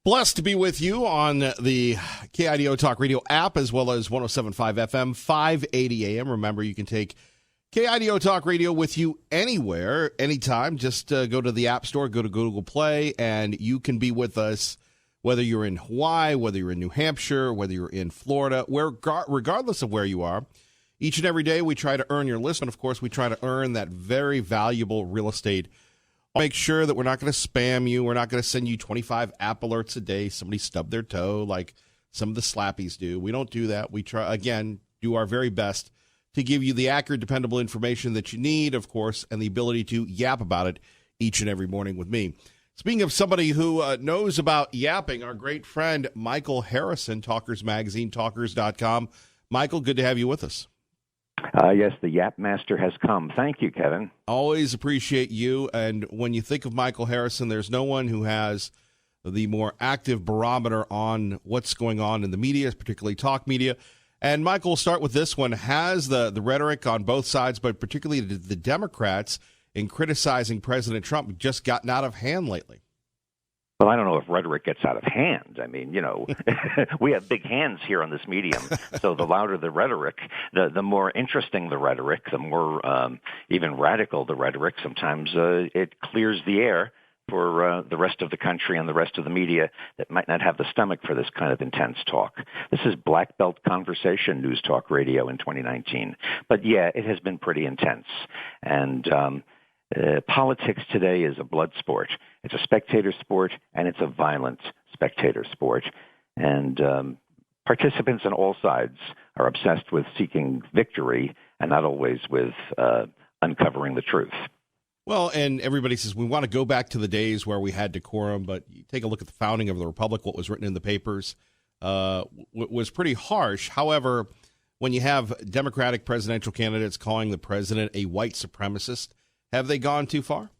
Blessed to be with you on the KIDO Talk Radio app as well as 107.5 FM, 580 AM. Remember, you can take KIDO Talk Radio with you anywhere, anytime. Just go to the App Store, go to Google Play, and you can be with us whether you're in Hawaii, whether you're in New Hampshire, whether you're in Florida, regardless of where you are. Each and every day, we try to earn your listen. Of course, we try to earn that very valuable real estate. Make sure that we're not going to spam you. We're not going to send you 25 app alerts a day. Somebody stubbed their toe like some of the slappies do. We don't do that. We try, again, do our very best to give you the accurate, dependable information that you need, of course, and the ability to yap about it each and every morning with me. Speaking of somebody who knows about yapping, our great friend Michael Harrison, Talkers Magazine, talkers.com. Michael, good to have you with us. Yes, the Yap Master has come. Thank you, Kevin. Always appreciate you. And when you think of Michael Harrison, there's no one who has the more active barometer on what's going on in the media, particularly talk media. And Michael, we'll start with this one. Has the rhetoric on both sides, but particularly the Democrats, in criticizing President Trump just gotten out of hand lately? Well, I don't know if rhetoric gets out of hand. I mean, we have big hands here on this medium. So the louder the rhetoric, the more interesting the rhetoric, the more even radical the rhetoric. Sometimes it clears the air for the rest of the country and the rest of the media that might not have the stomach for this kind of intense talk. This is Black Belt Conversation News Talk Radio in 2019. But, yeah, it has been pretty intense. And politics today is a blood sport. It's a spectator sport, and it's a violent spectator sport. And participants on all sides are obsessed with seeking victory and not always with uncovering the truth. Well, and everybody says we want to go back to the days where we had decorum, but you take a look at the founding of the Republic, what was written in the papers was pretty harsh. However, when you have Democratic presidential candidates calling the president a white supremacist, have they gone too far?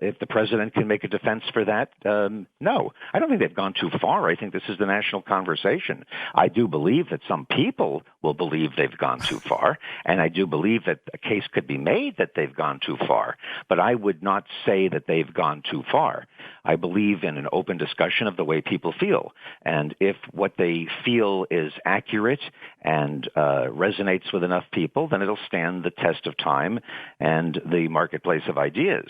If the president can make a defense for that, no. I don't think they've gone too far. I think this is the national conversation. I do believe that some people will believe they've gone too far, and I do believe that a case could be made that they've gone too far. But I would not say that they've gone too far. I believe in an open discussion of the way people feel. And if what they feel is accurate and resonates with enough people, then it'll stand the test of time and the marketplace of ideas.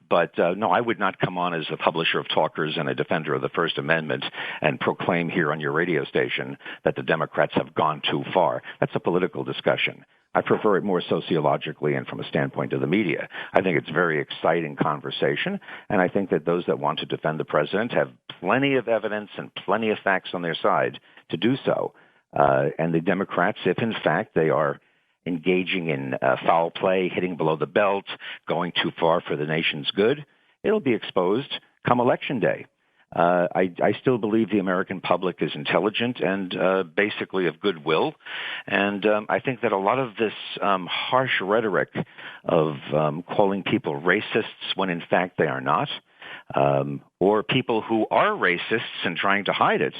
But no, I would not come on as a publisher of Talkers and a defender of the First Amendment and proclaim here on your radio station that the Democrats have gone too far. That's a political discussion. I prefer it more sociologically and from a standpoint of the media. I think it's a very exciting conversation, and I think that those that want to defend the president have plenty of evidence and plenty of facts on their side to do so. And the Democrats, if in fact they are engaging in foul play, hitting below the belt, going too far for the nation's good, it'll be exposed come Election Day. I still believe the American public is intelligent and basically of goodwill. And I think that a lot of this harsh rhetoric of calling people racists when in fact they are not, or people who are racists and trying to hide it,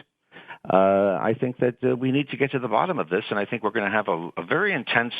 I think that we need to get to the bottom of this, and I think we're going to have a very intense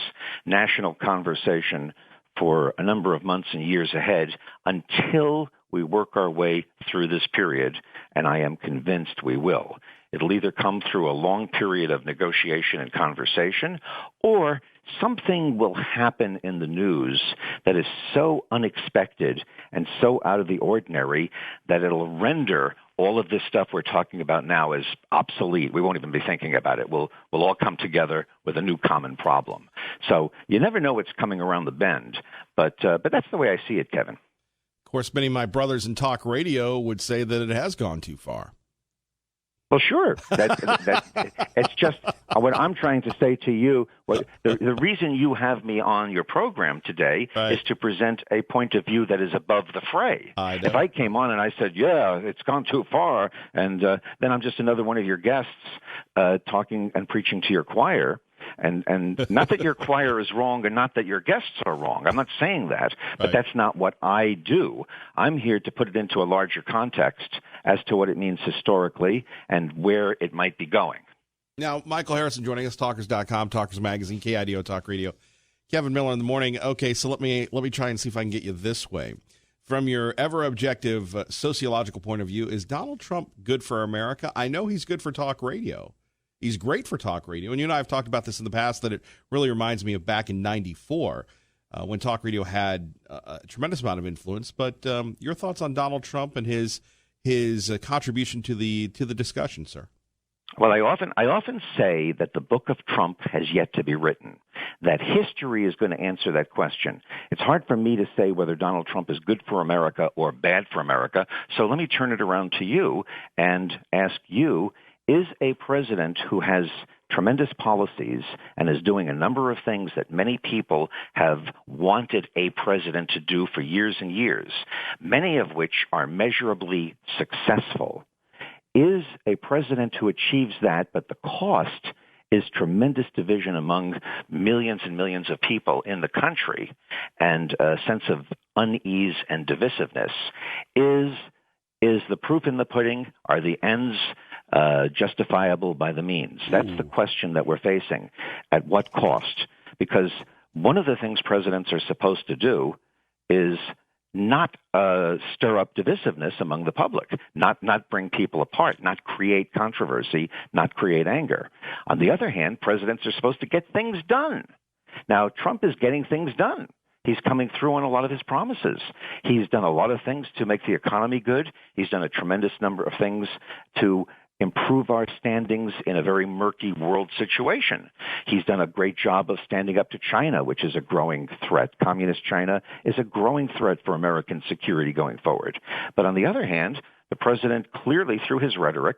national conversation for a number of months and years ahead until we work our way through this period, and I am convinced we will. It'll either come through a long period of negotiation and conversation, or something will happen in the news that is so unexpected and so out of the ordinary that it'll render all of this stuff we're talking about now as obsolete. We won't even be thinking about it. We'll all come together with a new common problem. So you never know what's coming around the bend, but that's the way I see it, Kevin. Of course, many of my brothers in talk radio would say that it has gone too far. Well, sure. It's just what I'm trying to say to you. The reason you have me on your program today is to present a point of view that is above the fray. If I came on and I said, yeah, it's gone too far, and then I'm just another one of your guests talking and preaching to your choir. And not that your choir is wrong and not that your guests are wrong. I'm not saying that, but that's not what I do. I'm here to put it into a larger context as to what it means historically and where it might be going. Now, Michael Harrison joining us, Talkers.com, Talkers Magazine, KIDO Talk Radio. Kevin Miller in the morning. Okay, so let me try and see if I can get you this way. from your ever objective sociological point of view, is Donald Trump good for America? I know he's good for talk radio. He's great for talk radio. And you and I have talked about this in the past, that it really reminds me of back in 94 when talk radio had a tremendous amount of influence. But your thoughts on Donald Trump and his contribution to the discussion, sir? Well, I often say that the book of Trump has yet to be written, that history is going to answer that question. It's hard for me to say whether Donald Trump is good for America or bad for America. So let me turn it around to you and ask you, is a president who has tremendous policies and is doing a number of things that many people have wanted a president to do for years and years, many of which are measurably successful, is a president who achieves that, but the cost is tremendous division among millions and millions of people in the country and a sense of unease and divisiveness, is the proof in the pudding? Are the ends justifiable by the means? That's the question that we're facing. At what cost? Because one of the things presidents are supposed to do is not stir up divisiveness among the public, not bring people apart, not create controversy, not create anger. On the other hand, presidents are supposed to get things done. Now, Trump is getting things done. He's coming through on a lot of his promises. He's done a lot of things to make the economy good. He's done a tremendous number of things to improve our standings in a very murky world situation. He's done a great job of standing up to China, which is a growing threat. Communist China is a growing threat for American security going forward. But on the other hand, the president clearly, through his rhetoric,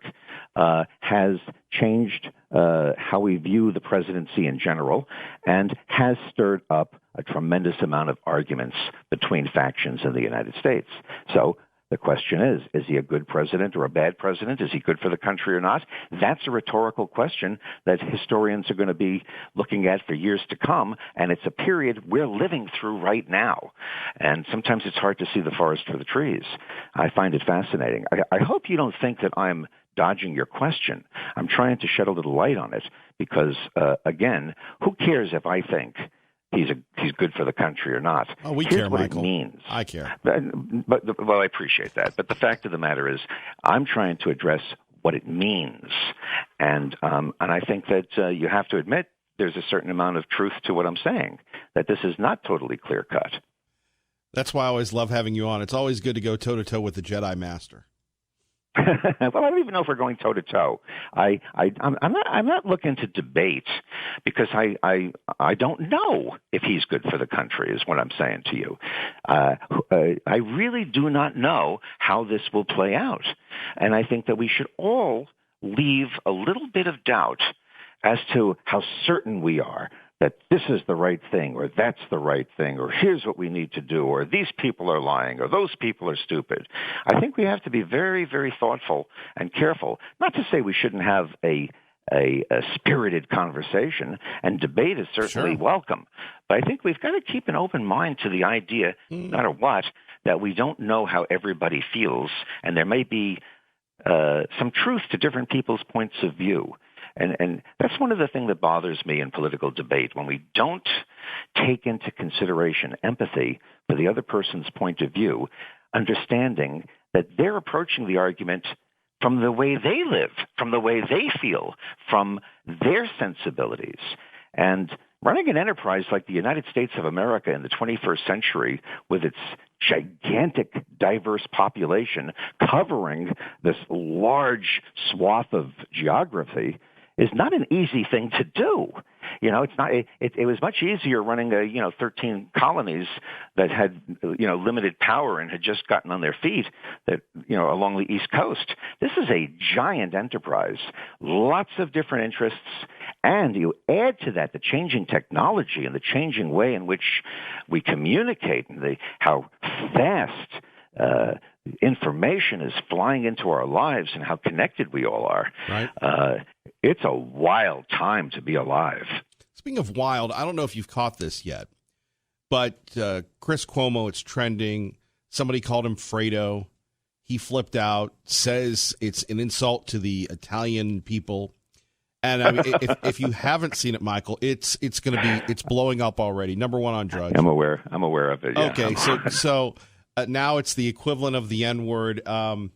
has changed how we view the presidency in general and has stirred up a tremendous amount of arguments between factions in the United States. So the question is he a good president or a bad president? Is he good for the country or not? That's a rhetorical question that historians are going to be looking at for years to come, and it's a period we're living through right now. And sometimes it's hard to see the forest for the trees. I find it fascinating. I hope you don't think that I'm dodging your question. I'm trying to shed a little light on it because, again, who cares if I think he's good for the country or not? Oh, we Here's care, what Michael. It means. I care. But well, I appreciate that. But the fact of the matter is, I'm trying to address what it means, and I think that you have to admit there's a certain amount of truth to what I'm saying. That this is not totally clear cut. That's why I always love having you on. It's always good to go toe to toe with the Jedi Master. Well, I don't even know if we're going toe to toe. I'm not looking to debate because I don't know if he's good for the country is what I'm saying to you. I really do not know how this will play out, and I think that we should all leave a little bit of doubt as to how certain we are that this is the right thing, or that's the right thing, or here's what we need to do, or these people are lying, or those people are stupid. I think we have to be very, very thoughtful and careful. Not to say we shouldn't have a spirited conversation, and debate is certainly welcome. But I think we've got to keep an open mind to the idea, no matter what, that we don't know how everybody feels, and there may be some truth to different people's points of view. And that's one of the things that bothers me in political debate, when we don't take into consideration empathy for the other person's point of view, understanding that they're approaching the argument from the way they live, from the way they feel, from their sensibilities. And running an enterprise like the United States of America in the 21st century, with its gigantic, diverse population covering this large swath of geography, is not an easy thing to do. You know, it's not. It was much easier running 13 colonies that had limited power and had just gotten on their feet along the East Coast. This is a giant enterprise, lots of different interests, and you add to that the changing technology and the changing way in which we communicate, and how fast information is flying into our lives and how connected we all are. Right. It's a wild time to be alive. Speaking of wild, I don't know if you've caught this yet, but Chris Cuomo, it's trending. Somebody called him Fredo. He flipped out, says it's an insult to the Italian people. And I mean, if you haven't seen it, Michael, it's blowing up already. Number one on Drudge. I'm aware of it. Yeah. Okay, so Now it's the equivalent of the N-word. I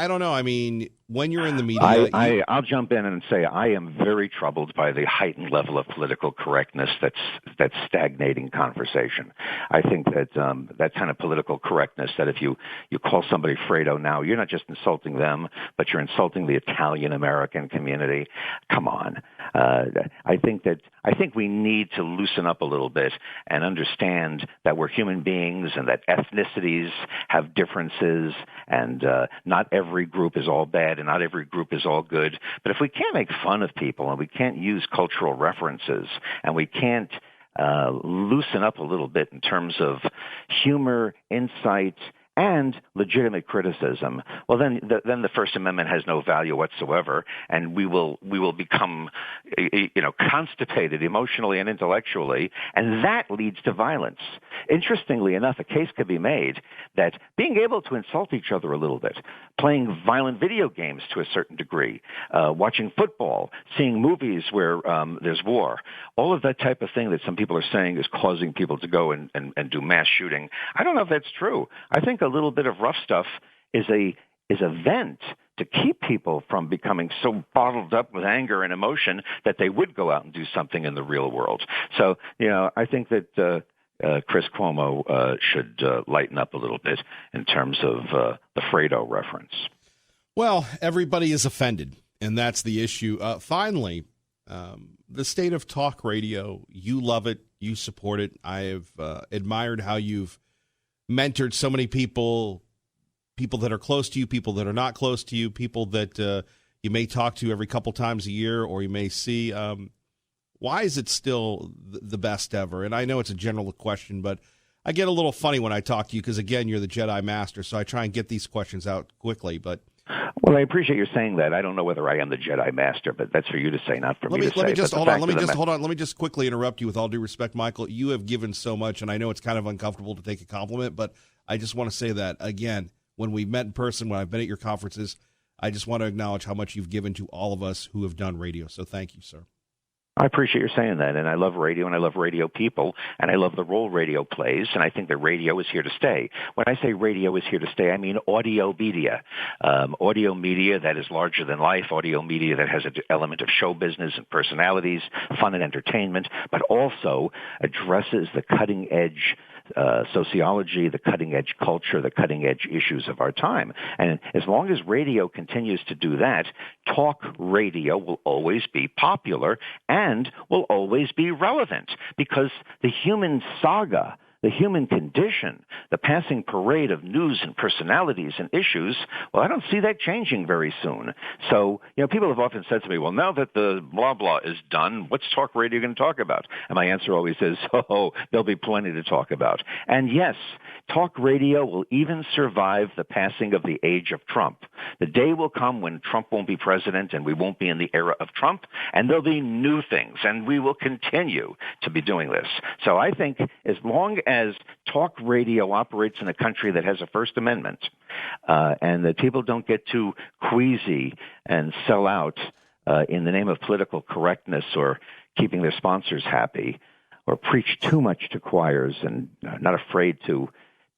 don't know. I mean, when you're in the media, I'll jump in and say I am very troubled by the heightened level of political correctness that's stagnating conversation. I think that that kind of political correctness, that if you call somebody Fredo now, you're not just insulting them, but you're insulting the Italian American community. Come on. I think we need to loosen up a little bit and understand that we're human beings and that ethnicities have differences, and not every group is all bad and not every group is all good. But if we can't make fun of people and we can't use cultural references and we can't loosen up a little bit in terms of humor, insight, and legitimate criticism, well, then the First Amendment has no value whatsoever, and we will become, constipated emotionally and intellectually, and that leads to violence. Interestingly enough, a case could be made that being able to insult each other a little bit, playing violent video games to a certain degree, watching football, seeing movies where there's war, all of that type of thing that some people are saying is causing people to go and do mass shooting. I don't know if that's true. I think a little bit of rough stuff is a vent to keep people from becoming so bottled up with anger and emotion that they would go out and do something in the real world. So, I think that Chris Cuomo should lighten up a little bit in terms of the Fredo reference. Well, everybody is offended, and that's the issue. Finally, the state of talk radio, you love it, you support it. I have admired how you've mentored so many people that are close to you, people that are not close to you, people that you may talk to every couple times a year or you may see. Why is it still the best ever? And I know it's a general question, but I get a little funny when I talk to you because, again, you're the Jedi Master, so I try and get these questions out quickly. But well, I appreciate you saying that. I don't know whether I am the Jedi Master, but that's for you to say, not for me to say. Let me just quickly interrupt you with all due respect, Michael. You have given so much, and I know it's kind of uncomfortable to take a compliment, but I just want to say that, again, when we met in person, when I've been at your conferences, I just want to acknowledge how much you've given to all of us who have done radio. So thank you, sir. I appreciate your saying that, and I love radio, and I love radio people, and I love the role radio plays, and I think that radio is here to stay. When I say radio is here to stay, I mean audio media that is larger than life, audio media that has an element of show business and personalities, fun and entertainment, but also addresses the cutting-edge sociology, the cutting-edge culture, the cutting-edge issues of our time. And as long as radio continues to do that, talk radio will always be popular and will always be relevant, because the human saga, the human condition, the passing parade of news and personalities and issues, well, I don't see that changing very soon. So, people have often said to me, well, now that the blah, blah is done, what's talk radio going to talk about? And my answer always is, there'll be plenty to talk about. And yes, talk radio will even survive the passing of the age of Trump. The day will come when Trump won't be president and we won't be in the era of Trump, and there'll be new things, and we will continue to be doing this. So I think as long as talk radio operates in a country that has a First Amendment, and that people don't get too queasy and sell out in the name of political correctness or keeping their sponsors happy, or preach too much to choirs and not afraid to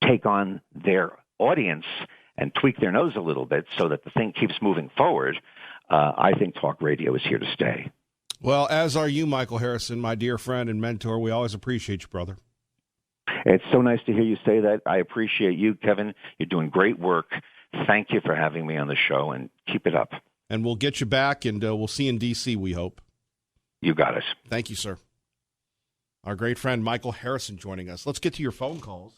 take on their audience and tweak their nose a little bit so that the thing keeps moving forward, I think talk radio is here to stay. Well, as are you, Michael Harrison, my dear friend and mentor. We always appreciate you, brother. It's so nice to hear you say that. I appreciate you, Kevin. You're doing great work. Thank you for having me on the show, and keep it up. And we'll get you back, and we'll see you in D.C., we hope. You got it. Thank you, sir. Our great friend Michael Harrison joining us. Let's get to your phone calls.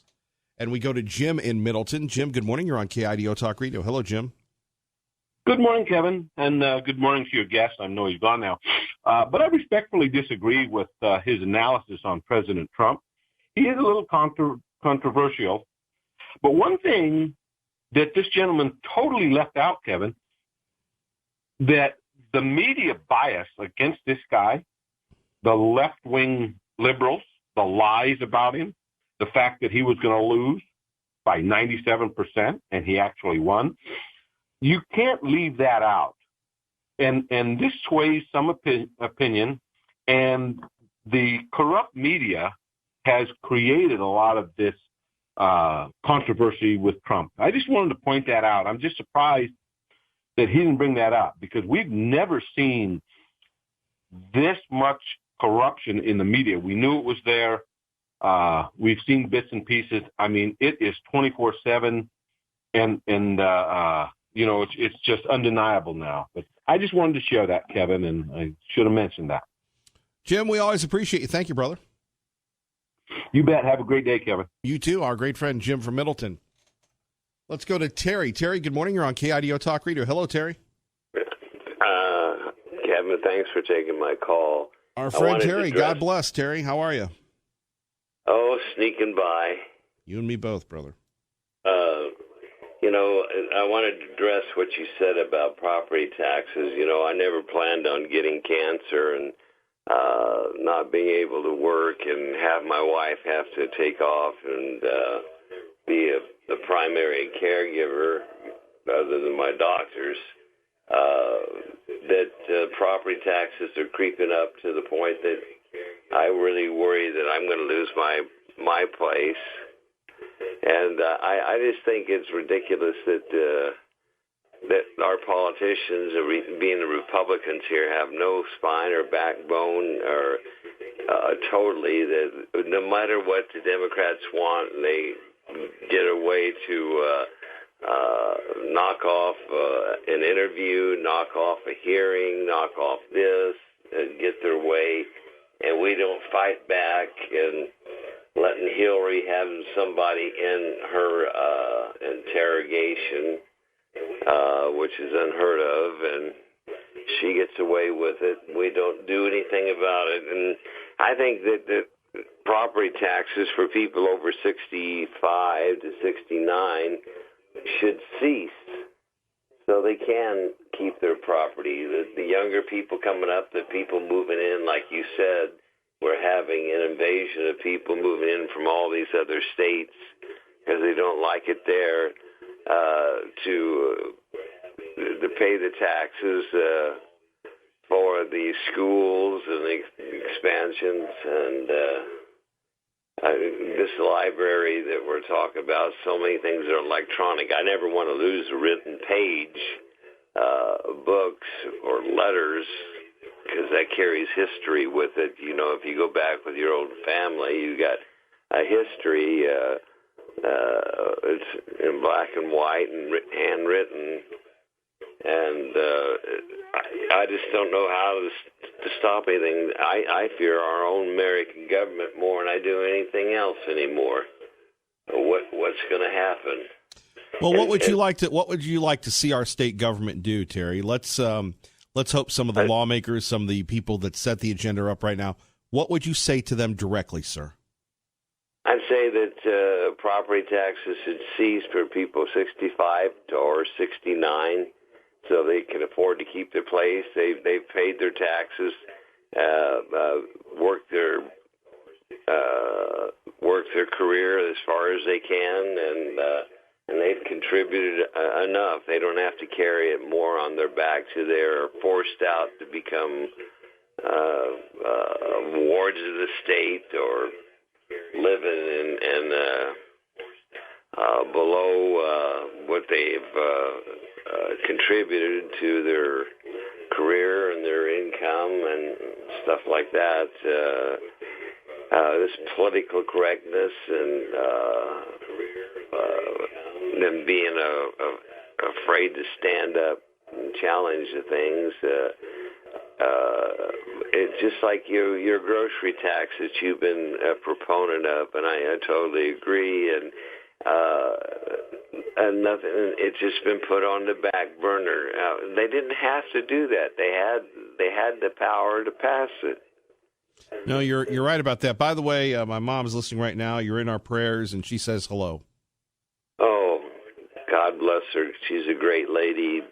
And we go to Jim in Middleton. Jim, good morning. You're on KIDO Talk Radio. Hello, Jim. Good morning, Kevin, and good morning to your guest. I know he's gone now. But I respectfully disagree with his analysis on President Trump. He is a little controversial. But one thing that this gentleman totally left out, Kevin, that the media bias against this guy, the left-wing liberals, the lies about him, the fact that he was going to lose by 97% and he actually won, you can't leave that out. And this sways some opinion, and the corrupt media has created a lot of this controversy with Trump. I just wanted to point that out. I'm just surprised that he didn't bring that up, because we've never seen this much corruption in the media. We knew it was there. We've seen bits and pieces. I mean, it is 24/7, and it's just undeniable now. But I just wanted to share that, Kevin, and I should have mentioned that. Jim, we always appreciate you. Thank you, brother. You bet. Have a great day, Kevin. You too. Our great friend Jim from Middleton. Let's go to Terry. Terry, good morning. You're on KIDO Talk Radio. Hello, Terry. Kevin, thanks for taking my call. Our friend Terry. God bless, Terry. How are you? Oh, sneaking by. You and me both, brother. I wanted to address what you said about property taxes. I never planned on getting cancer and not being able to work and have my wife have to take off and be the primary caregiver other than my doctors. That property taxes are creeping up to the point that I really worry that I'm going to lose my place. And I just think it's ridiculous that our politicians, being the Republicans here, have no spine or backbone, or totally that no matter what the Democrats want, they get a way to knock off an interview, knock off a hearing, knock off this, get their way, and we don't fight back and letting Hillary have somebody in her interrogation, which is unheard of, and she gets away with it. We don't do anything about it. And I think that property taxes for people over 65 to 69 should cease so they can keep their property. The younger people coming up, the people moving in, like you said, we're having an invasion of people moving in from all these other states because they don't like it there, to pay the taxes for the schools and the expansions. And this library that we're talking about, so many things are electronic. I never want to lose a written page, books or letters, because that carries history with it. If you go back with your old family, you got a history. It's in black and white and handwritten, and I just don't know how to stop anything. I fear our own American government more than I do anything else anymore. What's going to happen? Well, what would you like to see our state government do, Terry? Let's hope some of the lawmakers, some of the people that set the agenda up right now, what would you say to them directly, sir? I'd say that property taxes should cease for people 65 or 69, so they can afford to keep their place. They've paid their taxes, worked their career as far as they can, and they've contributed enough. They don't have to carry it more on their backs. They're forced out to become wards of the state or living in below what they've contributed to their career and their income and stuff like that. This political correctness and them being afraid to stand up and challenge the things. It's just like your grocery tax that you've been a proponent of, and I totally agree. And nothing. It's just been put on the back burner. They didn't have to do that. They had the power to pass it. No, you're right about that. By the way, my mom's listening right now. You're in our prayers, and she says hello. Oh, God bless her. She's a great lady.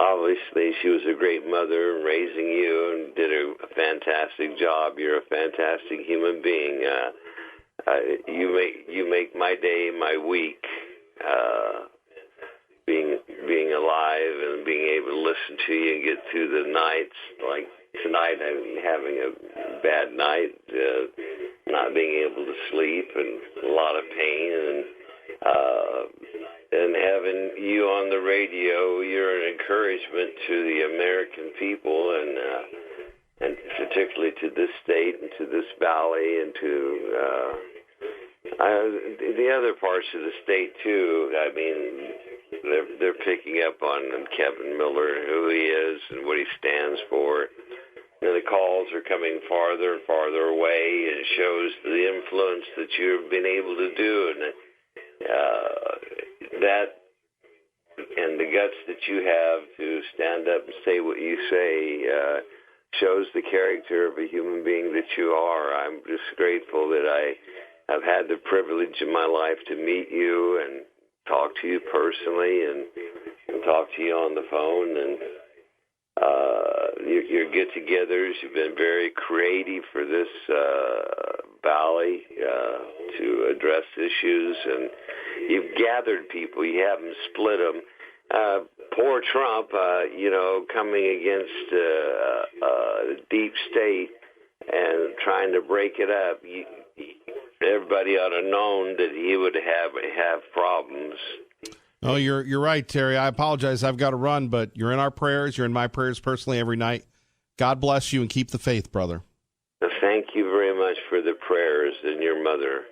Obviously, she was a great mother raising you and did a fantastic job. You're a fantastic human being. You make my day, my week. Being alive and being able to listen to you and get through the nights. Like tonight, I'm having a bad night, not being able to sleep and a lot of pain. And And having you on the radio, you're an encouragement to the American people, and particularly to this state and to this valley and to the other parts of the state too. I mean, they're picking up on Kevin Miller, who he is and what he stands for. And the calls are coming farther and farther away, and it shows the influence that you've been able to do, and that and the guts that you have to stand up and say what you say shows the character of a human being that you are. I'm just grateful that I have had the privilege in my life to meet you and talk to you personally and talk to you on the phone. And your get-togethers, you've been very creative for this valley to address issues, and you've gathered people. You haven't split them. Poor Trump, coming against the deep state and trying to break it up. Everybody ought to have known that he would have problems. Oh, you're right, Terry. I apologize. I've got to run, but you're in our prayers. You're in my prayers personally every night. God bless you and keep the faith, brother. Thank you very much for the prayers and your mother's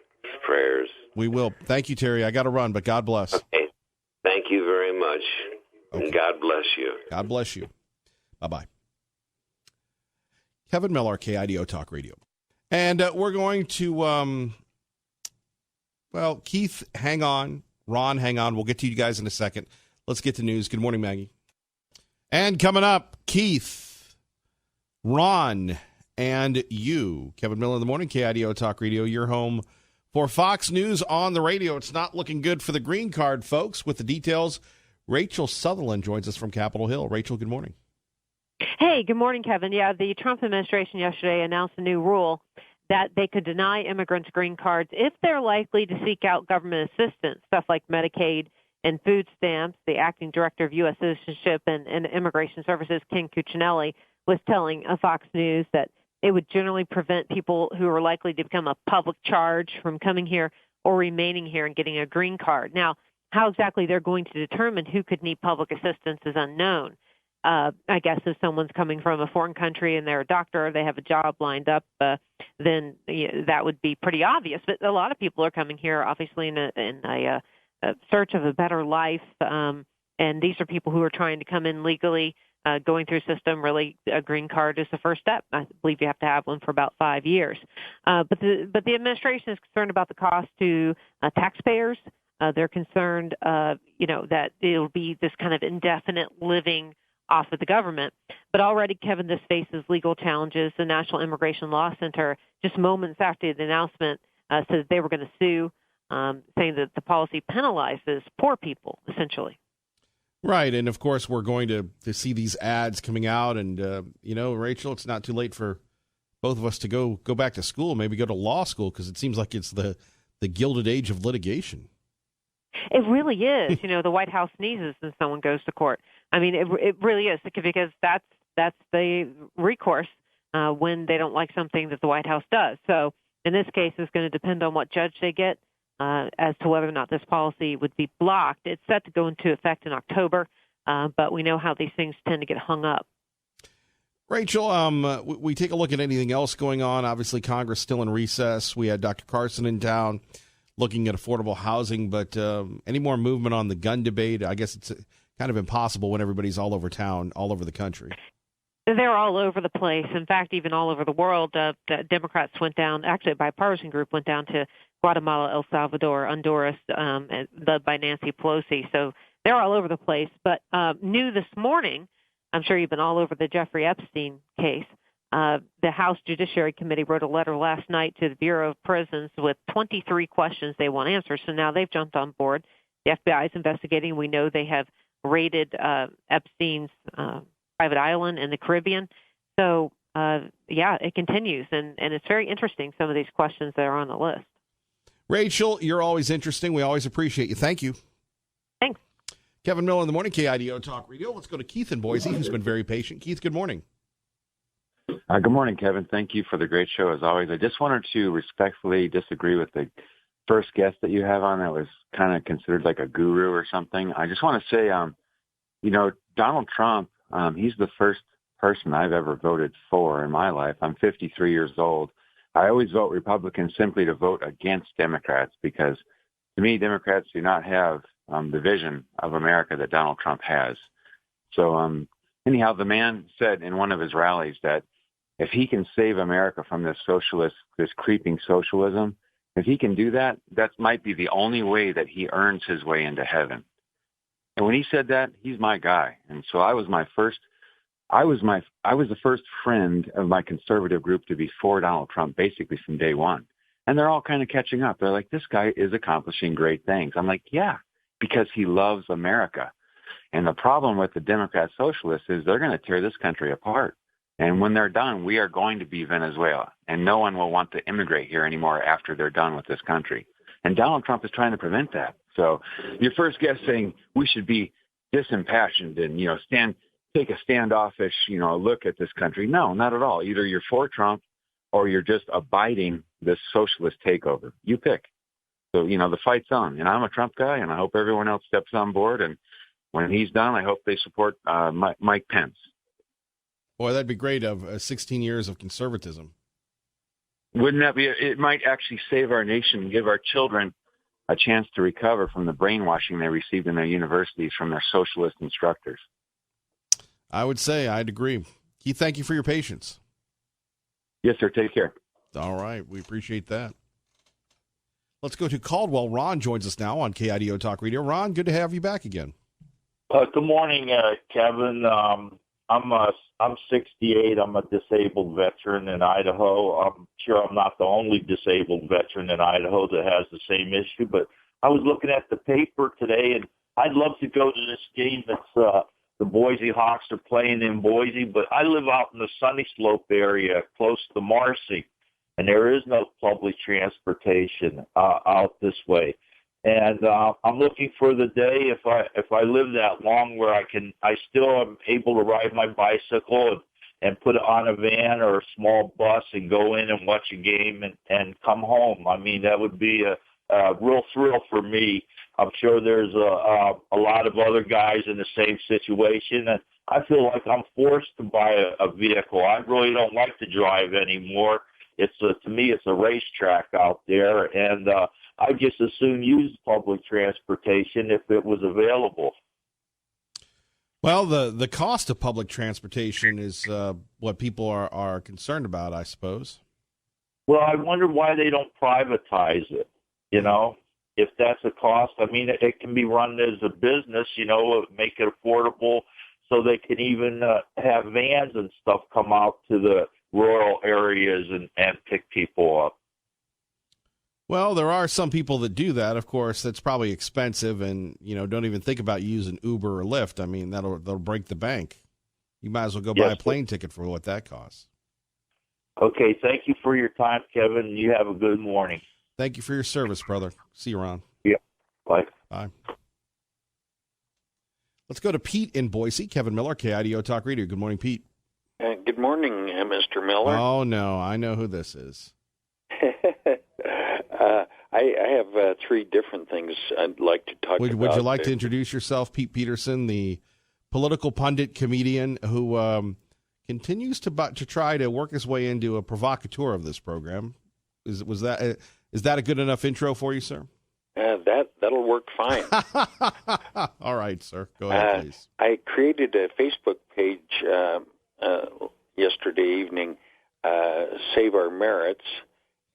prayers. We will. Thank you, Terry. I got to run, but God bless. Okay. Thank you very much. Okay. And God bless you. God bless you. Bye-bye. Kevin Miller, KIDO Talk Radio. And we're going to, Keith, hang on. Ron, hang on. We'll get to you guys in a second. Let's get to news. Good morning, Maggie. And coming up, Keith, Ron, and you. Kevin Miller in the morning, KIDO Talk Radio, your home for Fox News on the radio. It's not looking good for the green card, folks. With the details, Rachel Sutherland joins us from Capitol Hill. Rachel, good morning. Hey, good morning, Kevin. Yeah, the Trump administration yesterday announced a new rule that they could deny immigrants green cards if they're likely to seek out government assistance, stuff like Medicaid and food stamps. The acting director of U.S. Citizenship and Immigration Services, Ken Cuccinelli, was telling Fox News that it would generally prevent people who are likely to become a public charge from coming here or remaining here and getting a green card. Now, how exactly they're going to determine who could need public assistance is unknown. I guess if someone's coming from a foreign country and they're a doctor, or they have a job lined up, then that would be pretty obvious. But a lot of people are coming here, obviously, in a search of a better life, and these are people who are trying to come in legally, going through a system. Really, a green card is the first step. I believe you have to have one for about 5 years. But the administration is concerned about the cost to taxpayers. They're concerned, that it'll be this kind of indefinite living off of the government. But already, Kevin, this faces legal challenges. The National Immigration Law Center, just moments after the announcement, said that they were going to sue, saying that the policy penalizes poor people, essentially. Right, and of course, we're going to see these ads coming out, and, Rachel, it's not too late for both of us to go back to school, maybe go to law school, because it seems like it's the gilded age of litigation. It really is. The White House sneezes and someone goes to court. I mean, it really is, because that's the recourse when they don't like something that the White House does. So in this case, it's going to depend on what judge they get as to whether or not this policy would be blocked. It's set to go into effect in October, but we know how these things tend to get hung up. Rachel, we take a look at anything else going on. Obviously, Congress still in recess. We had Dr. Carson in town looking at affordable housing, but any more movement on the gun debate? I guess it's kind of impossible when everybody's all over town, all over the country. They're all over the place. In fact, even all over the world. The Democrats went down, actually a bipartisan group went down to Guatemala, El Salvador, Honduras, led by Nancy Pelosi. So they're all over the place. But new this morning, I'm sure you've been all over the Jeffrey Epstein case. The House Judiciary Committee wrote a letter last night to the Bureau of Prisons with 23 questions they want answered. So now they've jumped on board. The FBI is investigating. We know they have raided Epstein's private island in the Caribbean. So, it continues. And it's very interesting, some of these questions that are on the list. Rachel, you're always interesting. We always appreciate you. Thank you. Thanks. Kevin Miller in the morning, KIDO Talk Radio. Let's go to Keith in Boise, who's been very patient. Keith, good morning. Good morning, Kevin. Thank you for the great show, as always. I just wanted to respectfully disagree with the first guest that you have on that was kind of considered like a guru or something. I just want to say, Donald Trump, he's the first person I've ever voted for in my life. I'm 53 years old. I always vote Republican simply to vote against Democrats because, to me, Democrats do not have the vision of America that Donald Trump has. So anyhow, the man said in one of his rallies that if he can save America from this creeping socialism, if he can do that, that might be the only way that he earns his way into heaven. And when he said that, he's my guy. And so I was the first friend of my conservative group to be for Donald Trump basically from day one. And they're all kind of catching up. They're like, this guy is accomplishing great things. I'm like, yeah, because he loves America. And the problem with the Democrat socialists is they're going to tear this country apart. And when they're done, we are going to be Venezuela. And no one will want to immigrate here anymore after they're done with this country. And Donald Trump is trying to prevent that. So your first guest saying we should be disimpassioned and, take a standoffish, look at this country. No, not at all. Either you're for Trump or you're just abiding this socialist takeover. You pick. So, the fight's on. And I'm a Trump guy, and I hope everyone else steps on board. And when he's done, I hope they support Mike Pence. Boy, that'd be great of 16 years of conservatism. Wouldn't that be? It might actually save our nation and give our children a chance to recover from the brainwashing they received in their universities from their socialist instructors. I would say I'd agree. Keith, thank you for your patience. Yes, sir. Take care. All right. We appreciate that. Let's go to Caldwell. Ron joins us now on KIDO Talk Radio. Ron, good to have you back again. Good morning, Kevin. I'm 68. I'm a disabled veteran in Idaho. I'm sure I'm not the only disabled veteran in Idaho that has the same issue, but I was looking at the paper today, and I'd love to go to this game that's the Boise Hawks are playing in Boise, but I live out in the Sunny Slope area close to Marcy, and there is no public transportation out this way. And I'm looking for the day if I live that long where I still am able to ride my bicycle and put it on a van or a small bus and go in and watch a game and come home. I mean, that would be a real thrill for me. I'm sure there's a lot of other guys in the same situation, and I feel like I'm forced to buy a vehicle. I really don't like to drive anymore. To me, it's a racetrack out there, and I just as soon use public transportation if it was available. Well, the cost of public transportation is what people are concerned about, I suppose. Well, I wonder why they don't privatize it, if that's a cost. I mean, it can be run as a business, make it affordable so they can even have vans and stuff come out to the rural areas and pick people up. Well, there are some people that do that. Of course, that's probably expensive and, don't even think about using Uber or Lyft. I mean, that'll break the bank. You might as well go buy a plane ticket for what that costs. Okay, thank you for your time, Kevin. You have a good morning. Thank you for your service, brother. See you, Ron. Yeah, bye. Bye. Let's go to Pete in Boise. Kevin Miller, KIDO Talk Radio. Good morning, Pete. Good morning, Mr. Miller. Oh, no, I know who this is. I have three different things I'd like to talk about. Would you like to introduce yourself, Pete Peterson, the political pundit comedian who continues to try to work his way into a provocateur of this program? Is that a good enough intro for you, sir? That'll work fine. All right, sir. Go ahead, please. I created a Facebook page yesterday evening, Save Our Merits,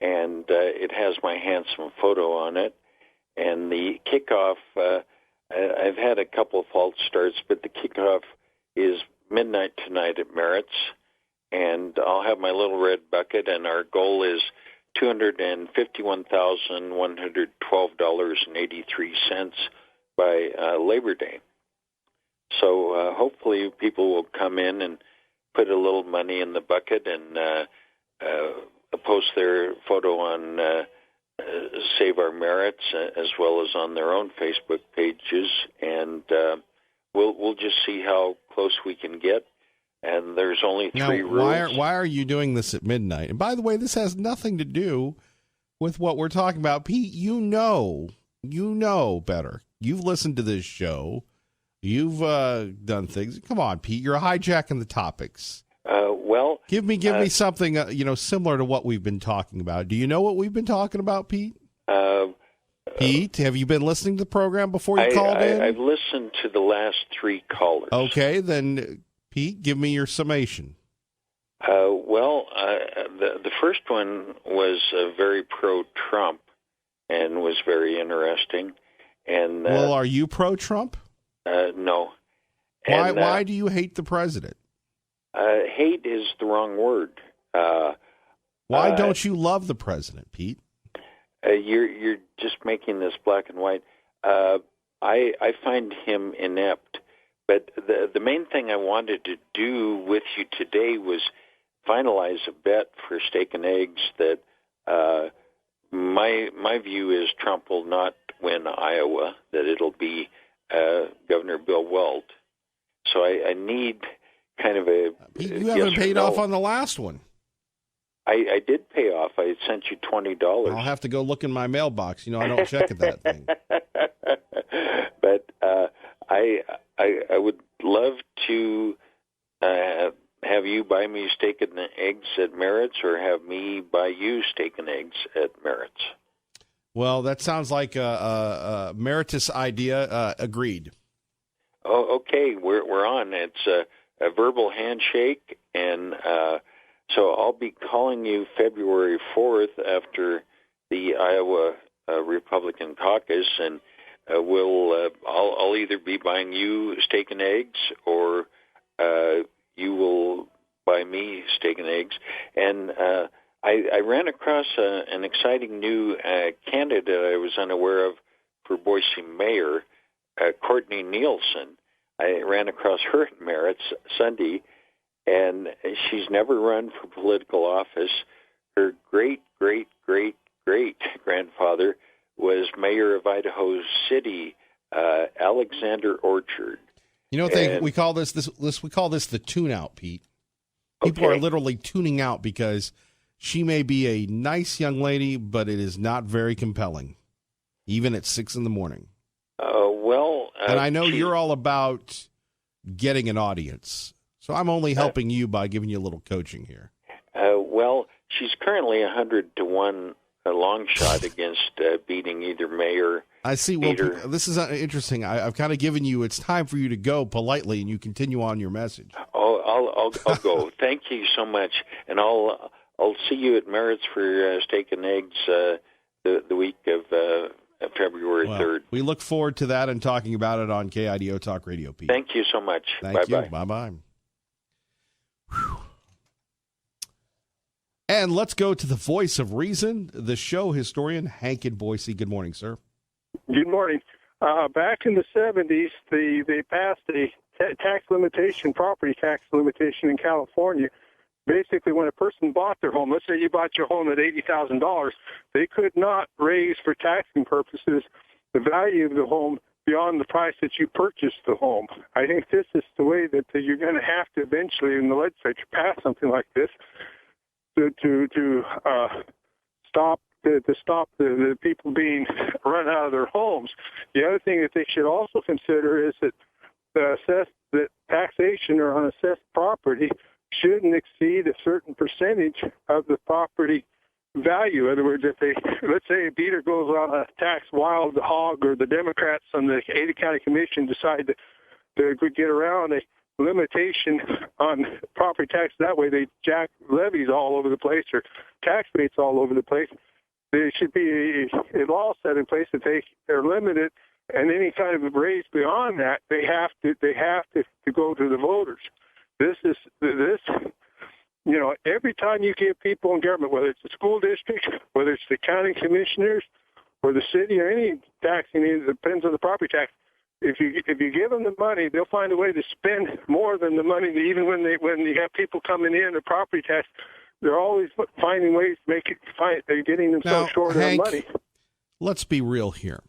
and it has my handsome photo on it. And the kickoff, I've had a couple of false starts, but the kickoff is midnight tonight at Merritt's, and I'll have my little red bucket, and our goal is $251,112.83 by Labor Day. So hopefully people will come in and put a little money in the bucket and post their photo on Save Our Merits as well as on their own Facebook pages, and we'll just see how close we can get. And there's only three rules. Why are you doing this at midnight? And by the way, this has nothing to do with what we're talking about. Pete, you know better. You've listened to this show. You've done things. Come on, Pete, you're hijacking the topics. Well, give me something similar to what we've been talking about. Do you know what we've been talking about, Pete? Pete, have you been listening to the program before you called in? I've listened to the last 3 callers. Okay, then, Pete, give me your summation. The first one was very pro-Trump and was very interesting. And are you pro-Trump? No. Why do you hate the president? Hate is the wrong word. Why don't you love the president, Pete? You're just making this black and white. I find him inept. But the main thing I wanted to do with you today was finalize a bet for Steak and Eggs that my view is Trump will not win Iowa, that it'll be Governor Bill Weld. So I need kind of a You haven't paid off on the last one. I did pay off. I sent you $20. I'll have to go look in my mailbox. I don't check at that thing. But I would love to have you buy me Steak and Eggs at Merritt's, or have me buy you Steak and Eggs at Merritt's. Well, that sounds like a Meritus idea. Agreed. Oh, okay. We're on. It's a verbal handshake, and so I'll be calling you February 4th after the Iowa Republican caucus, and I'll either be buying you Steak and Eggs, or you will buy me Steak and Eggs. And I ran across an exciting new candidate I was unaware of for Boise mayor, Courtney Nielsen. I ran across her at Merritt's Sunday, and she's never run for political office. Her great-great-great-great-grandfather was mayor of Idaho City, Alexander Orchard. We call this the tune-out, Pete. People are literally tuning out because she may be a nice young lady, but it is not very compelling, even at 6 a.m. And I know you're all about getting an audience, so I'm only helping you by giving you a little coaching here. She's currently 100-1 a long shot against beating either mayor. I see. Well, this is interesting. I've kind of given you. It's time for you to go politely, and you continue on your message. Oh, I'll go. Thank you so much, and I'll see you at Merritt's for Steak and Eggs the week of February 3rd. We look forward to that and talking about it on KIDO Talk Radio, Pete. Thank you so much. Thank you. Bye-bye. And let's go to the voice of reason, the show historian, Hank in Boise. Good morning, sir. Good morning. Back in the 70s, they passed a property tax limitation in California. Basically, when a person bought their home, let's say you bought your home at $80,000, they could not raise for taxing purposes the value of the home beyond the price that you purchased the home. I think this is the way that you're going to have to eventually in the legislature pass something like this to stop the people being run out of their homes. The other thing that they should also consider is that that taxation or on assessed property shouldn't exceed a certain percentage of the property value. In other words, let's say a beater goes on a tax wild hog, or the Democrats on the Ada County Commission decide to get around a limitation on property tax, that way they jack levies all over the place or tax rates all over the place. There should be a law set in place that they're limited, and any kind of raise beyond that, they have to go to the voters. This, every time you give people in government, whether it's the school district, whether it's the county commissioners, or the city, or any taxing, it depends on the property tax. If you give them the money, they'll find a way to spend more than the money. Even when you have people coming in, the property tax, they're always finding ways to they're getting themselves short of money. Let's be real here.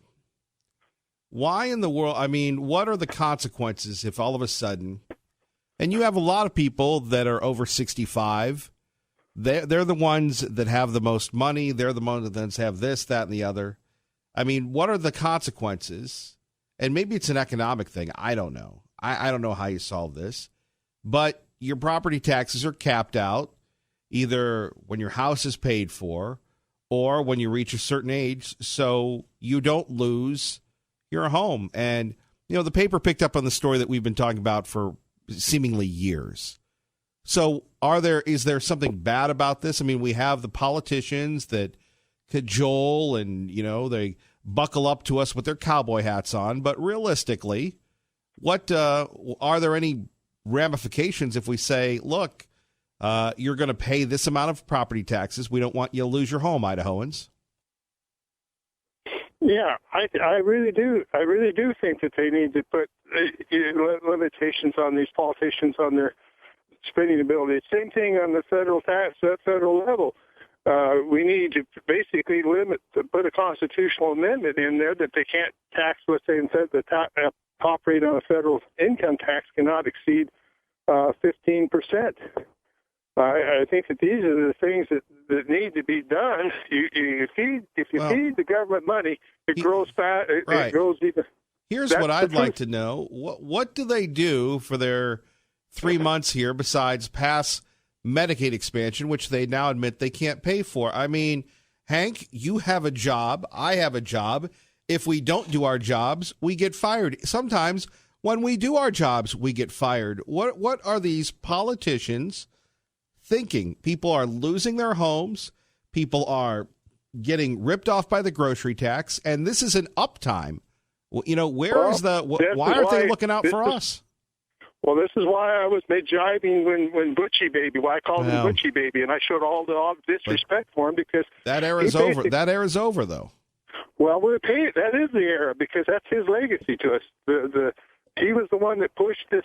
Why in the world? I mean, what are the consequences if all of a sudden, and you have a lot of people that are over 65 They're the ones that have the most money. They're the ones that have this, that, and the other. I mean, what are the consequences? And maybe it's an economic thing. I don't know. I don't know how you solve this. But your property taxes are capped out either when your house is paid for or when you reach a certain age, so you don't lose your home. And, the paper picked up on the story that we've been talking about for seemingly years. So is there something bad about this? I mean, we have the politicians that cajole and, they buckle up to us with their cowboy hats on. But realistically, what are there any ramifications if we say, look, you're going to pay this amount of property taxes. We don't want you to lose your home, Idahoans. Yeah, I really do. I really do think that they need to put limitations on these politicians on their spending ability. Same thing on the federal level. We need to basically put a constitutional amendment in there that they can't tax, let's say, instead the top rate on a federal income tax cannot exceed 15%. I think that these are the things that need to be done. If you feed the government money, it grows fast. Right. It grows even. Here's what I'd like to know: what do they do for their 3 months here besides pass Medicaid expansion, which they now admit they can't pay for? I mean, Hank, you have a job. I have a job. If we don't do our jobs, we get fired. Sometimes when we do our jobs, we get fired. What are these politicians thinking? People are losing their homes. People are getting ripped off by the grocery tax, and this is an uptime. Why aren't they looking out for us? Well, this is why I was jibing when Butchie Baby. Why I called him Butchie Baby, and I showed all the disrespect for him because that era's over. That era's over, though. Well, that is the era because that's his legacy to us. He was the one that pushed this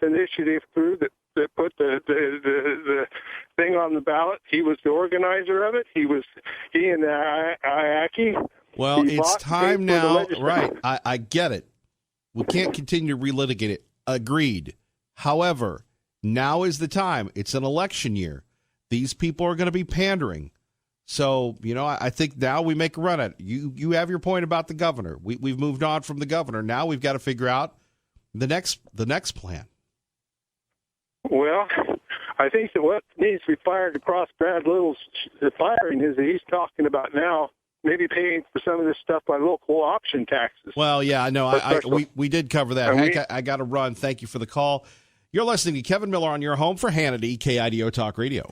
initiative through that put the thing on the ballot. He was the organizer of it. He and IACI. Well, it's time now. Right. I get it. We can't continue to relitigate it. Agreed. However, now is the time. It's an election year. These people are going to be pandering. So, I think now we make a run at it. You have your point about the governor. We've moved on from the governor. Now we've got to figure out the next plan. Well, I think that what needs to be fired across Brad Little's firing is that he's talking about now maybe paying for some of this stuff by local option taxes. Well, yeah, I know. We did cover that. Hank, I got to run. Thank you for the call. You're listening to Kevin Miller on your home for Hannity, KIDO Talk Radio.